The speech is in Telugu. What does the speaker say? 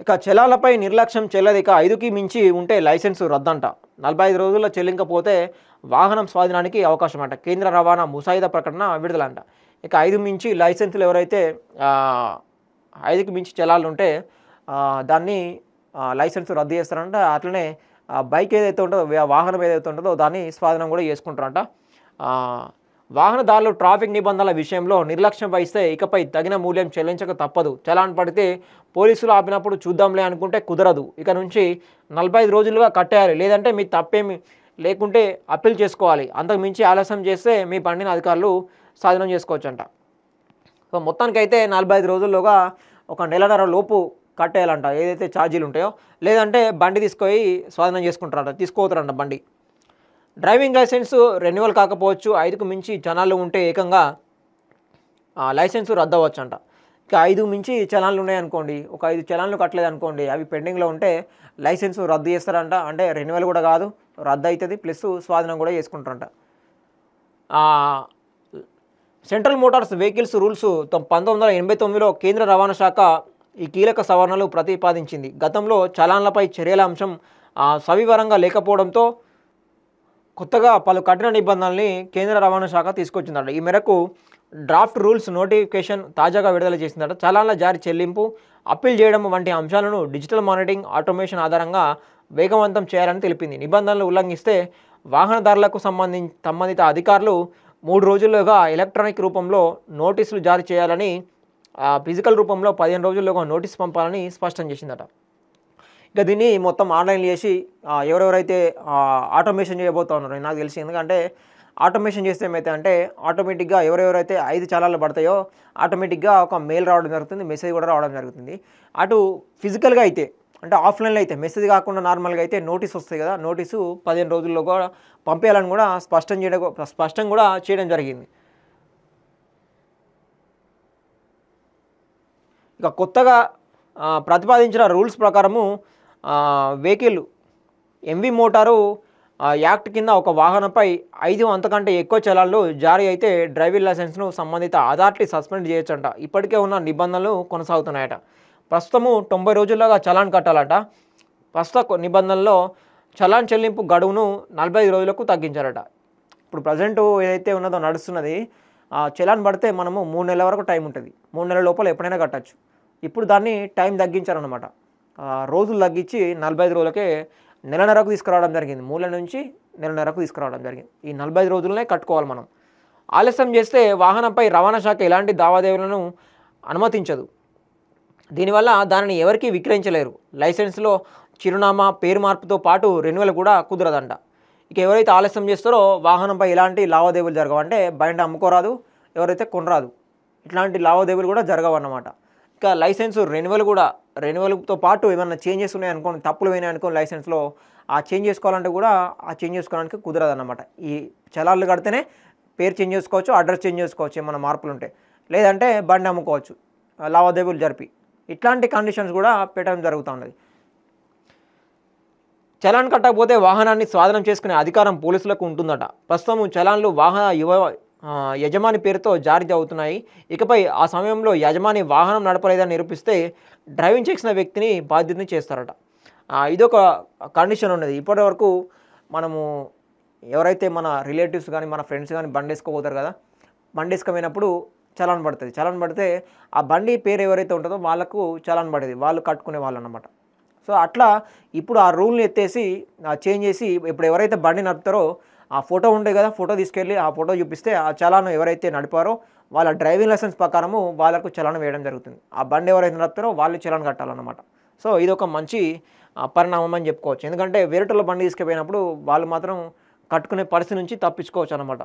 ఇక చలాలపై నిర్లక్ష్యం చెల్లదు. ఇక 5కి మించి ఉంటే లైసెన్సు రద్దంట. 45 రోజుల్లో చెల్లింకపోతే వాహనం స్వాధీనానికి అవకాశం అంట. కేంద్ర రవాణా ముసాయిదా ప్రకటన విడుదలంట. ఇక 5 మించి లైసెన్సులు ఎవరైతే 5కి మించి చలాలు ఉంటే దాన్ని లైసెన్స్ రద్దు చేస్తారంట. అట్లనే బైక్ ఏదైతే ఉంటుందో వాహనం ఏదైతే ఉంటుందో దాన్ని స్వాధీనం కూడా చేసుకుంటారంట. వాహనదారులు ట్రాఫిక్ నిబంధనల విషయంలో నిర్లక్ష్యం వహిస్తే ఇకపై తగిన మూల్యం చెల్లించక తప్పదు. చలాన్ పడితే పోలీసులు ఆపినప్పుడు చూద్దాంలే అనుకుంటే కుదరదు. ఇక నుంచి 45 రోజులుగా కట్టేయాలి. లేదంటే మీ తప్పేమి లేకుంటే అప్పీల్ చేసుకోవాలి. అంతకు మించి ఆలస్యం చేస్తే మీ బండిని అధికారులు స్వాధీనం చేసుకోవచ్చంట. సో మొత్తానికైతే 45 రోజుల్లోగా ఒక నెలన్నర లోపు కట్టేయాలంట ఏదైతే ఛార్జీలు ఉంటాయో. లేదంటే బండి తీసుకొని స్వాధీనం చేసుకుంటారంట, తీసుకోతారంట బండి. డ్రైవింగ్ లైసెన్స్ రెన్యువల్ కాకపోవచ్చు. 5కు మించి చలాన్లు ఉంటే ఏకంగా లైసెన్సు రద్దు అవ్వచ్చంట. ఇక 5 మించి చలాన్లు ఉన్నాయనుకోండి, ఒక 5 చలాన్లు కట్టలేదనుకోండి, అవి పెండింగ్లో ఉంటే లైసెన్సు రద్దు చేస్తారంట. అంటే రెన్యువల్ కూడా కాదు, రద్దు అవుతుంది, ప్లస్ స్వాధీనం కూడా చేసుకుంటారంట. సెంట్రల్ మోటార్స్ వెహికల్స్ రూల్స్ 1989లో కేంద్ర రవాణా శాఖ ఈ కీలక సవరణలు ప్రతిపాదించింది. గతంలో చలాన్లపై చర్యల అంశం సవివరంగా లేకపోవడంతో కొత్తగా పలు కఠిన నిబంధనల్ని కేంద్ర రవాణా శాఖ తీసుకొచ్చిందట. ఈ మేరకు డ్రాఫ్ట్ రూల్స్ నోటిఫికేషన్ తాజాగా విడుదల చేసిందట. చలాన్ల జారీ, చెల్లింపు, అప్పీల్ చేయడం వంటి అంశాలను డిజిటల్ మానిటరింగ్, ఆటోమేషన్ ఆధారంగా వేగవంతం చేయాలని తెలిపింది. నిబంధనలు ఉల్లంఘిస్తే వాహనదారులకు సంబంధిత అధికారులు 3 రోజుల్లోగా ఎలక్ట్రానిక్ రూపంలో నోటీసులు జారీ చేయాలని, ఫిజికల్ రూపంలో 15 రోజుల్లోగా నోటీస్ పంపాలని స్పష్టం చేసిందట. ఇక దీన్ని మొత్తం ఆన్లైన్ చేసి ఎవరెవరైతే ఆటోమేషన్ చేయబోతా ఉన్నారో నాకు తెలిసి, ఎందుకంటే ఆటోమేషన్ చేస్తే ఏమైతే అంటే ఆటోమేటిక్గా ఎవరెవరైతే 5 చలాన్లు పడతాయో ఆటోమేటిక్గా ఒక మెయిల్ రావడం జరుగుతుంది, మెసేజ్ కూడా రావడం జరుగుతుంది. అటు ఫిజికల్గా అయితే అంటే ఆఫ్లైన్లో అయితే మెసేజ్ కాకుండా నార్మల్గా అయితే నోటీస్ వస్తాయి కదా, నోటీసు 15 రోజుల్లో కూడా పంపేయాలని కూడా స్పష్టం కూడా చేయడం జరిగింది. ఇక కొత్తగా ప్రతిపాదించిన రూల్స్ ప్రకారము వెహికల్ ఎంవి మోటారు యాక్ట్ కింద ఒక వాహనంపై 5 అంతకంటే ఎక్కువ చలాన్లు జారీ అయితే డ్రైవింగ్ లైసెన్స్ను సంబంధిత అథారిటీ సస్పెండ్ చేయొచ్చంట. ఇప్పటికే ఉన్న నిబంధనలు కొనసాగుతున్నాయట. ప్రస్తుతము 90 రోజుల్లోగా చలాన్ కట్టాలట. ప్రస్తుత నిబంధనల్లో చలాన్ చెల్లింపు గడువును 45 రోజులకు తగ్గించారట. ఇప్పుడు ప్రజెంట్ ఏదైతే ఉన్నదో నడుస్తున్నది, చలాన్ పడితే మనము 3 నెలల వరకు టైం ఉంటుంది, 3 నెలల లోపల ఎప్పుడైనా కట్టచ్చు. ఇప్పుడు దాన్ని టైం తగ్గించారనమాట. రోజులు తగ్గించి 45 రోజులకే నెలన్నరకు తీసుకురావడం జరిగింది. 3 నుంచి నెలన్నరకు తీసుకురావడం జరిగింది. ఈ 45 రోజులనే కట్టుకోవాలి మనం. ఆలస్యం చేస్తే వాహనంపై రవాణా శాఖ ఎలాంటి లావాదేవీలను అనుమతించదు. దీనివల్ల దానిని ఎవరికీ విక్రయించలేరు. లైసెన్స్లో చిరునామా, పేరు మార్పుతో పాటు రెన్యువల్ కూడా కుదరదంట. ఇక ఎవరైతే ఆలస్యం చేస్తారో వాహనంపై ఎలాంటి లావాదేవీలు జరగవు. అంటే బండి అమ్ముకోరాదు, ఎవరైతే కొనరాదు, ఇట్లాంటి లావాదేవీలు కూడా జరగవు అన్నమాట. ఇక లైసెన్స్ రెన్యువల్తో పాటు ఏమైనా చేంజెస్ ఉన్నాయనుకోండి, తప్పులు అయినాయనుకోండి లైసెన్స్లో, ఆ చేంజ్ చేసుకోవాలంటే కూడా ఆ చేంజ్ చేసుకోవడానికి కుదరదు అన్నమాట. ఈ చలాన్లు కడితేనే పేరు చేంజ్ చేసుకోవచ్చు, అడ్రస్ చేంజ్ చేసుకోవచ్చు ఏమైనా మార్పులు ఉంటే, లేదంటే బండి అమ్ముకోవచ్చు లావాదేవీలు జరిపి. ఇట్లాంటి కండిషన్స్ కూడా పెట్టడం జరుగుతూ ఉన్నది. చలాన్ కట్టకపోతే వాహనాన్ని స్వాధీనం చేసుకునే అధికారం పోలీసులకు ఉంటుందట. ప్రస్తుతం చలాన్లు వాహన యజమాని పేరుతో జారీ అవుతున్నాయి. ఇకపై ఆ సమయంలో యజమాని వాహనం నడపలేదని నిరూపిస్తే డ్రైవింగ్ చేసిన వ్యక్తిని బాధ్యతని చేస్తారట. ఇదొక కండిషన్ ఉన్నది. ఇప్పటివరకు మనము ఎవరైతే మన రిలేటివ్స్ కానీ మన ఫ్రెండ్స్ కానీ బండి వేసుకోపోతారు కదా, బండి వేసుకపోయినప్పుడు చలాన్ పడుతుంది. చలాన్ పడితే ఆ బండి పేరు ఎవరైతే ఉంటుందో వాళ్ళకు చలాన్ పడేది, వాళ్ళు కట్టుకునే వాళ్ళు అన్నమాట. సో అట్లా ఇప్పుడు ఆ రూల్ని ఎత్తేసి చేంజ్ చేసి ఇప్పుడు ఎవరైతే బండి నడుపుతారో ఆ ఫోటో ఉంటాయి కదా, ఫోటో తీసుకెళ్ళి ఆ ఫోటో చూపిస్తే ఆ చలాన్ ఎవరైతే నడిపారో వాళ్ళ డ్రైవింగ్ లైసెన్స్ ప్రకారము వాళ్ళకు చలాన్ వేయడం జరుగుతుంది. ఆ బండి ఎవరైతే నడుపుతారో వాళ్ళు చలాన్ కట్టాలన్నమాట. సో ఇది ఒక మంచి పరిణామం అని చెప్పుకోవచ్చు. ఎందుకంటే వేరేటోళ్ళ బండి తీసుకుపోయినప్పుడు వాళ్ళు మాత్రం కట్టుకునే పరిస్థితి నుంచి తప్పించుకోవచ్చు అన్నమాట.